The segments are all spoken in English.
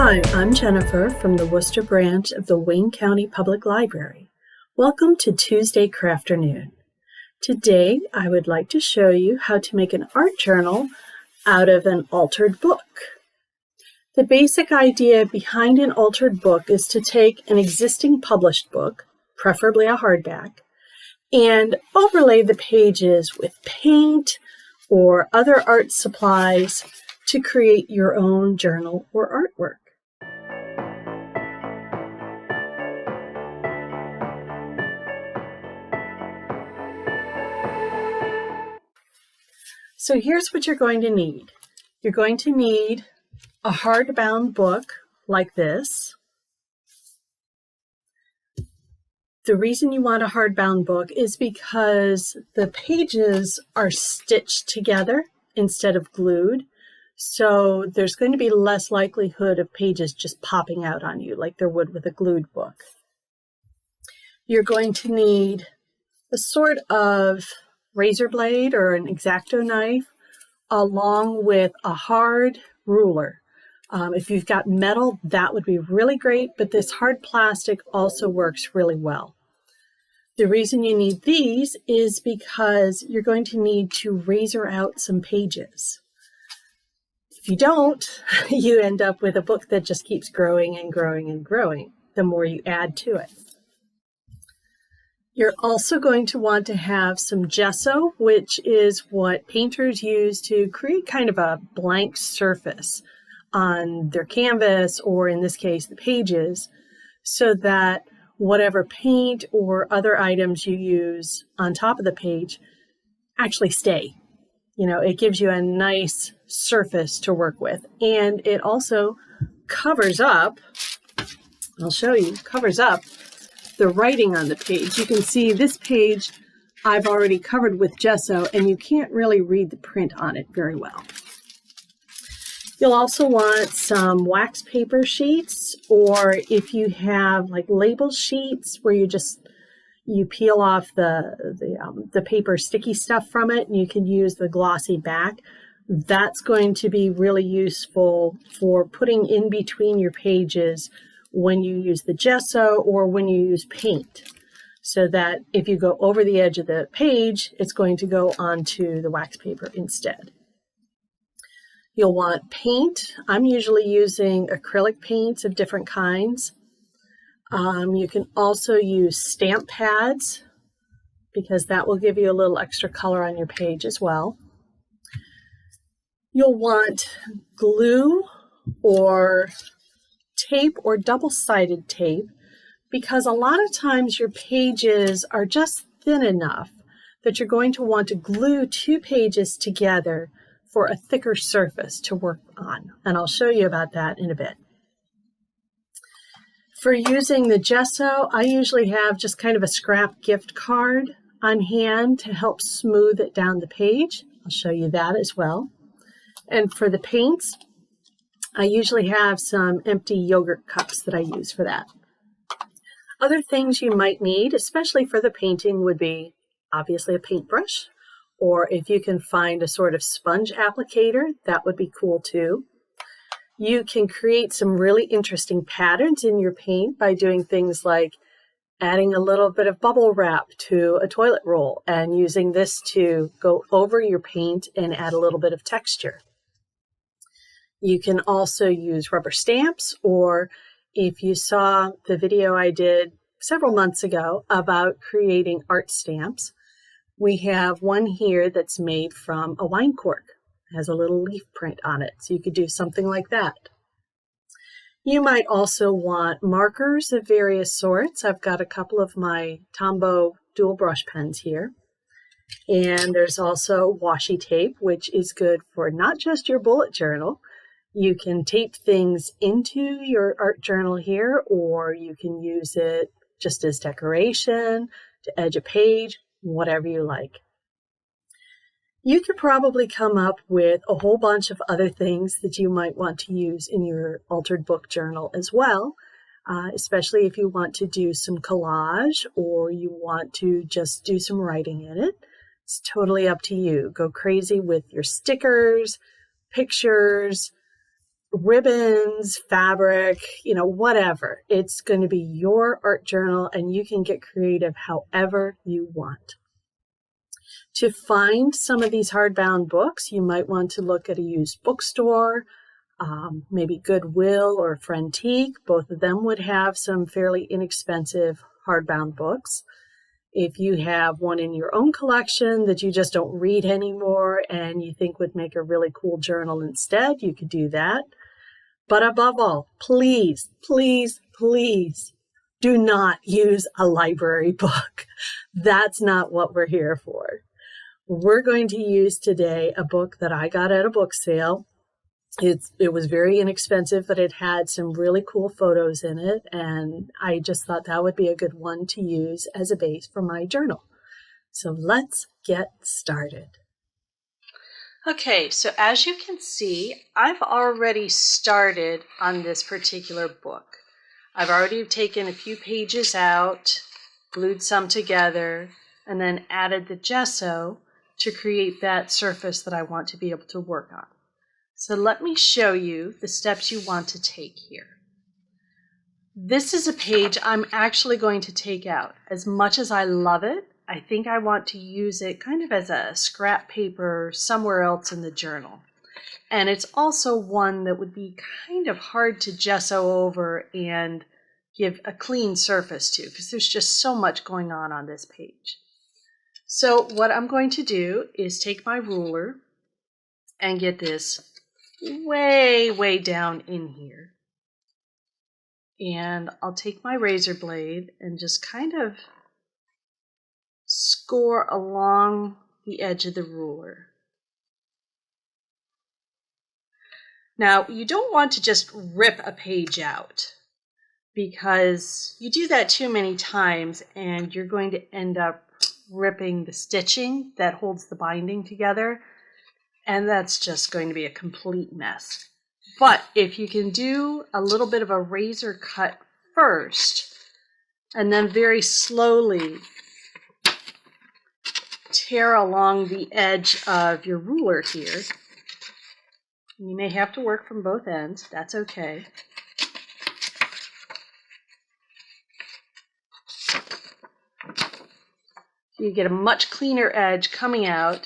Hi, I'm Jennifer from the Worcester branch of the Wayne County Public Library. Welcome to Tuesday Crafternoon. Today, I would like to show you how to make an art journal out of an altered book. The basic idea behind an altered book is to take an existing published book, preferably a hardback, and overlay the pages with paint or other art supplies to create your own journal or artwork. So here's what you're going to need. You're going to need a hardbound book like this. The reason you want a hardbound book is because the pages are stitched together instead of glued. So there's going to be less likelihood of pages just popping out on you like there would with a glued book. You're going to need a sort of razor blade or an Exacto knife, along with a hard ruler. If you've got metal, that would be really great, but this hard plastic also works really well. The reason you need these is because you're going to need to razor out some pages. If you don't, you end up with a book that just keeps growing and growing and growing the more you add to it. You're also going to want to have some gesso, which is what painters use to create kind of a blank surface on their canvas, or in this case, the pages, so that whatever paint or other items you use on top of the page actually stay. You know, it gives you a nice surface to work with. And it also covers up, I'll show you, covers up the writing on the page. You can see this page I've already covered with gesso, and you can't really read the print on it very well. You'll also want some wax paper sheets, or if you have like label sheets where you peel off the paper sticky stuff from it, and you can use the glossy back. That's going to be really useful for putting in between your pages when you use the gesso or when you use paint, so that if you go over the edge of the page, it's going to go onto the wax paper instead. You'll want paint. I'm usually using acrylic paints of different kinds. You can also use stamp pads because that will give you a little extra color on your page as well. You'll want glue or tape or double-sided tape, because a lot of times your pages are just thin enough that you're going to want to glue two pages together for a thicker surface to work on. And I'll show you about that in a bit. For using the gesso, I usually have just kind of a scrap gift card on hand to help smooth it down the page. I'll show you that as well. And for the paints, I usually have some empty yogurt cups that I use for that. Other things you might need, especially for the painting, would be obviously a paintbrush, or if you can find a sort of sponge applicator, that would be cool too. You can create some really interesting patterns in your paint by doing things like adding a little bit of bubble wrap to a toilet roll and using this to go over your paint and add a little bit of texture. You can also use rubber stamps, or if you saw the video I did several months ago about creating art stamps, we have one here that's made from a wine cork. It has a little leaf print on it, so you could do something like that. You might also want markers of various sorts. I've got a couple of my Tombow dual brush pens here. And there's also washi tape, which is good for not just your bullet journal. You can tape things into your art journal here, or you can use it just as decoration, to edge a page, whatever you like. You could probably come up with a whole bunch of other things that you might want to use in your altered book journal as well, especially if you want to do some collage or you want to just do some writing in it. It's totally up to you. Go crazy with your stickers, pictures, ribbons, fabric, whatever. It's going to be your art journal, and you can get creative however you want. To find some of these hardbound books, you might want to look at a used bookstore, maybe Goodwill or Frientique. Both of them would have some fairly inexpensive hardbound books. If you have one in your own collection that you just don't read anymore and you think would make a really cool journal instead, you could do that. But above all, please, please, please do not use a library book. That's not what we're here for. We're going to use today a book that I got at a book sale. It was very inexpensive, but it had some really cool photos in it, and I just thought that would be a good one to use as a base for my journal. So let's get started. Okay, so as you can see, I've already started on this particular book. I've already taken a few pages out, glued some together, and then added the gesso to create that surface that I want to be able to work on. So let me show you the steps you want to take here. This is a page I'm actually going to take out. As much as I love it, I think I want to use it kind of as a scrap paper somewhere else in the journal. And it's also one that would be kind of hard to gesso over and give a clean surface to, because there's just so much going on this page. So what I'm going to do is take my ruler and get this way down in here. And I'll take my razor blade and just kind of score along the edge of the ruler. Now, you don't want to just rip a page out, because you do that too many times and you're going to end up ripping the stitching that holds the binding together. And that's just going to be a complete mess. But if you can do a little bit of a razor cut first, and then very slowly tear along the edge of your ruler here, you may have to work from both ends, that's okay. You get a much cleaner edge coming out.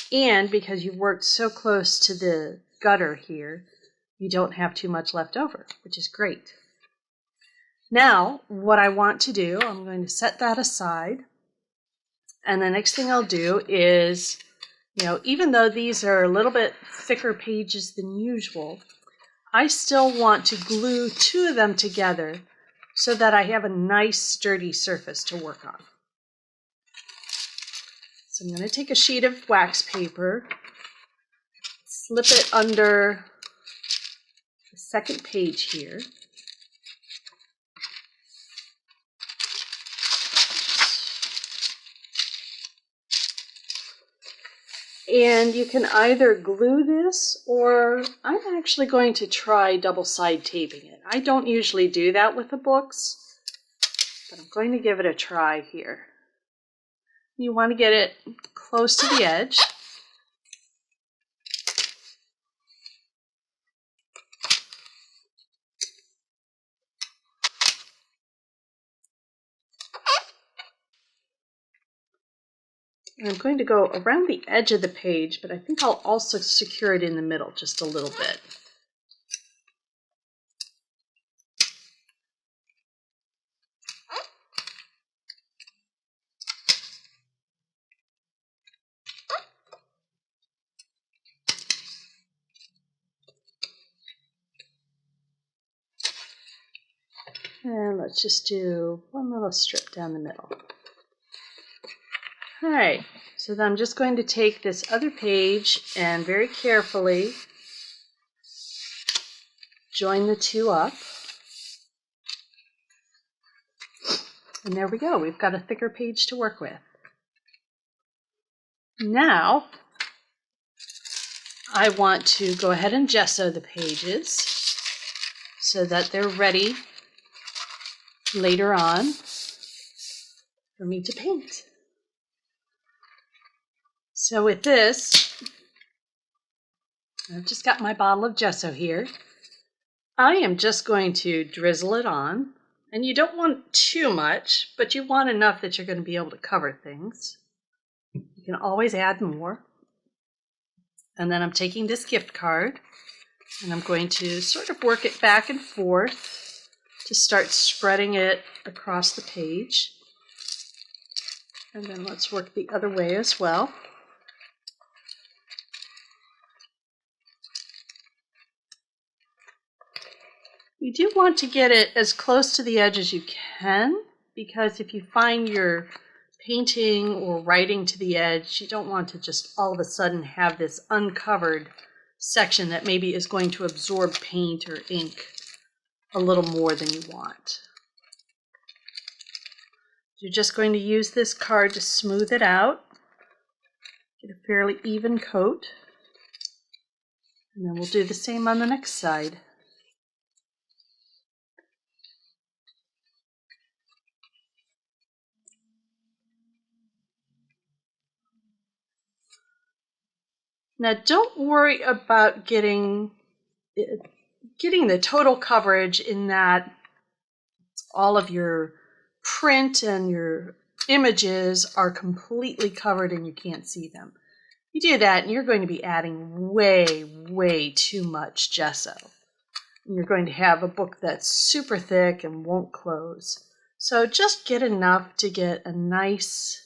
And because you've worked so close to the gutter here, you don't have too much left over, which is great. Now, what I want to do, I'm going to set that aside. And the next thing I'll do is, even though these are a little bit thicker pages than usual, I still want to glue two of them together so that I have a nice sturdy surface to work on. So I'm going to take a sheet of wax paper, slip it under the second page here. And you can either glue this, or I'm actually going to try double side taping it. I don't usually do that with the books, but I'm going to give it a try here. You want to get it close to the edge. And I'm going to go around the edge of the page, but I think I'll also secure it in the middle just a little bit. And let's just do one little strip down the middle. All right, so then I'm just going to take this other page and very carefully join the two up. And there we go, we've got a thicker page to work with. Now, I want to go ahead and gesso the pages so that they're ready later on for me to paint. So with this, I've just got my bottle of gesso here. I am just going to drizzle it on. And you don't want too much, but you want enough that you're going to be able to cover things. You can always add more. And then I'm taking this gift card and I'm going to sort of work it back and forth to start spreading it across the page. And then let's work the other way as well. You do want to get it as close to the edge as you can, because if you find you're painting or writing to the edge, you don't want to just all of a sudden have this uncovered section that maybe is going to absorb paint or ink a little more than you want. You're just going to use this card to smooth it out, get a fairly even coat, and then we'll do the same on the next side. Now don't worry about getting the total coverage in that all of your print and your images are completely covered and you can't see them. You do that and you're going to be adding way too much gesso. And you're going to have a book that's super thick and won't close. So just get enough to get a nice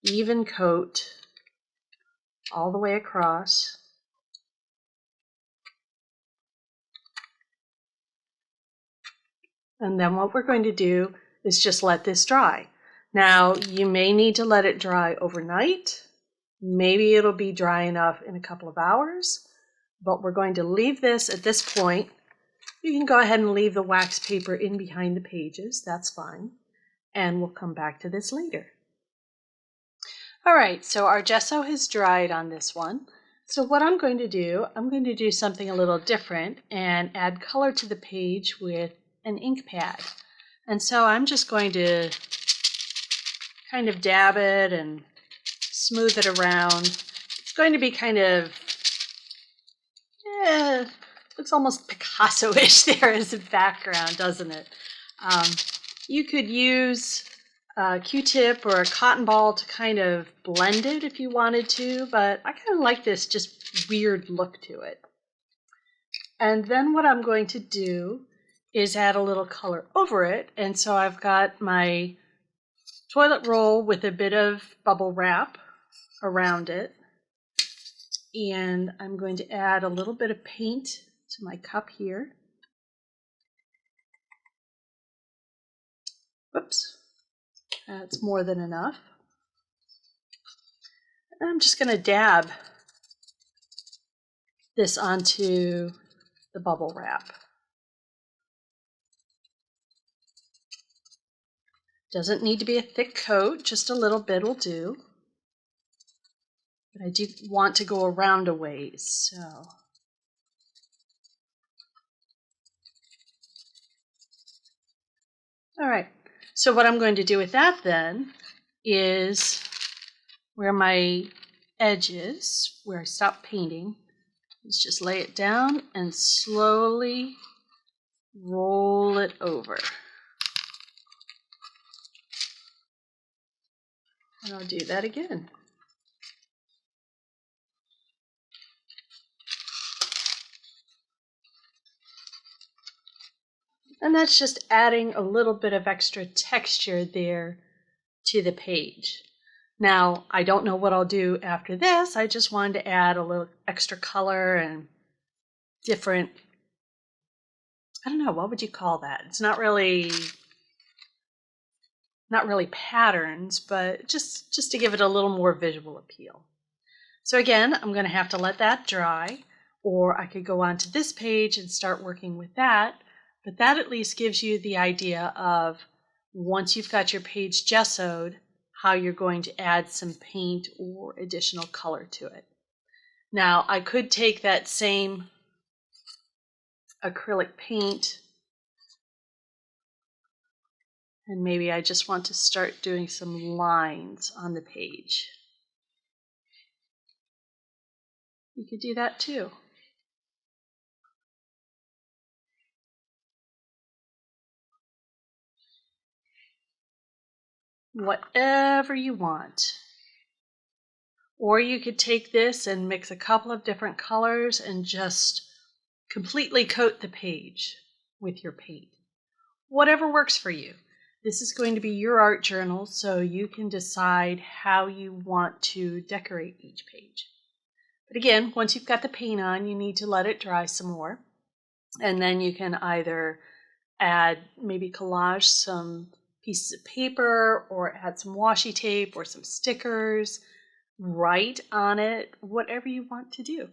even coat all the way across. And then what we're going to do is just let this dry. Now, you may need to let it dry overnight. Maybe it'll be dry enough in a couple of hours, but we're going to leave this at this point. You can go ahead and leave the wax paper in behind the pages. That's fine. And we'll come back to this later. All right, so our gesso has dried on this one. So what I'm going to do something a little different and add color to the page with an ink pad. And so I'm just going to kind of dab it and smooth it around. It's going to be kind of, looks almost Picasso-ish there as a background, doesn't it? You could use a Q-tip or a cotton ball to kind of blend it if you wanted to, but I kind of like this just weird look to it. And then what I'm going to do is add a little color over it. And so I've got my toilet roll with a bit of bubble wrap around it. And I'm going to add a little bit of paint to my cup here. Whoops. That's more than enough. And I'm just going to dab this onto the bubble wrap. Doesn't need to be a thick coat, just a little bit will do. But I do want to go around a ways, so. All right, so what I'm going to do with that then is where my edge is, where I stopped painting, is just lay it down and slowly roll it over. And I'll do that again. And that's just adding a little bit of extra texture there to the page. Now, I don't know what I'll do after this. I just wanted to add a little extra color and different, I don't know, what would you call that? It's not really patterns, but just to give it a little more visual appeal. So again, I'm going to have to let that dry, or I could go onto this page and start working with that. But that at least gives you the idea of, once you've got your page gessoed, how you're going to add some paint or additional color to it. Now, I could take that same acrylic paint and maybe I just want to start doing some lines on the page. You could do that too. Whatever you want. Or you could take this and mix a couple of different colors and just completely coat the page with your paint. Whatever works for you. This is going to be your art journal, so you can decide how you want to decorate each page. But again, once you've got the paint on, you need to let it dry some more. And then you can either add, maybe collage some pieces of paper or add some washi tape or some stickers, write on it, whatever you want to do.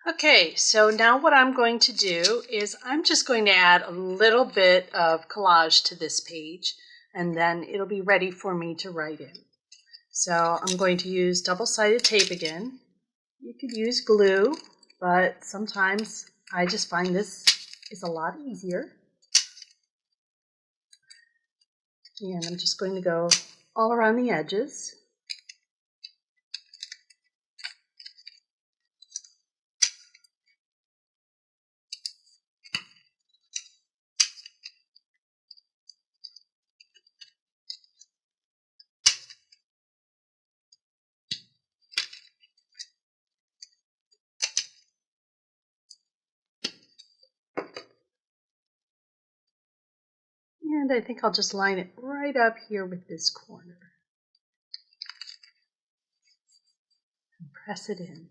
Okay, so now what I'm going to do is I'm just going to add a little bit of collage to this page, and then it'll be ready for me to write in. So I'm going to use double-sided tape again. You could use glue, but sometimes I just find this is a lot easier. And I'm just going to go all around the edges. And I think I'll just line it right up here with this corner. And press it in.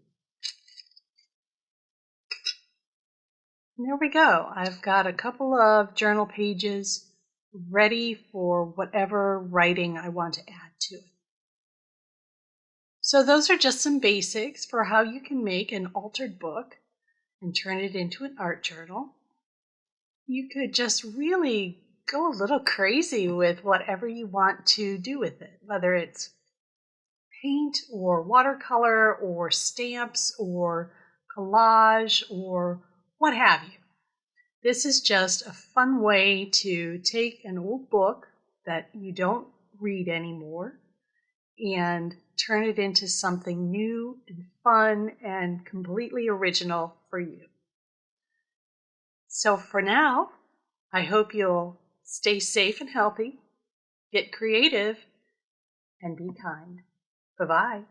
And there we go. I've got a couple of journal pages ready for whatever writing I want to add to it. So those are just some basics for how you can make an altered book and turn it into an art journal. You could just really go a little crazy with whatever you want to do with it, whether it's paint or watercolor or stamps or collage or what have you. This is just a fun way to take an old book that you don't read anymore and turn it into something new and fun and completely original for you. So for now, I hope you'll stay safe and healthy, get creative, and be kind. Bye-bye.